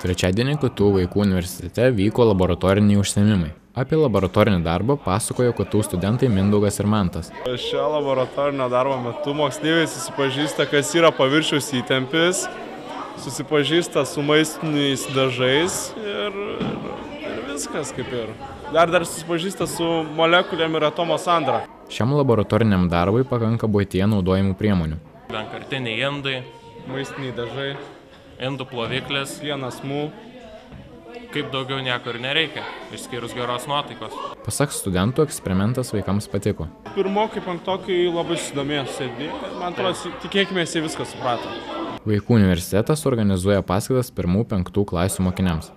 Trečiadienį KTU vaikų universitete vyko laboratoriniai užsiėmimai. Apie laboratorinį darbą pasakojo KTU studentai Mindaugas ir Mantas. Šio laboratorinio darbo metu moksleiviai susipažįsta, kas yra paviršiaus įtempis, susipažįsta su maistiniais dažais ir viskas kaip ir. Dar susipažįsta su molekulėm ir atomo sandara. Šiam laboratoriniam darbui pakanka buityje naudojamų priemonių. Vienkartiniai indai, Maistiniai dažai, indų ploviklis, vienas mū. kaip daugiau nieko ir nereikia, išskyrus geros nuotaikos. Pasak studentų, eksperimentas vaikams patiko. Pirmokai, penktokai labai susidomėjo sėdė. Man atrodo, tikėkime, jie viską suprato. Vaikų universitetas organizuoja paskaitas 1–5 klasių mokiniams.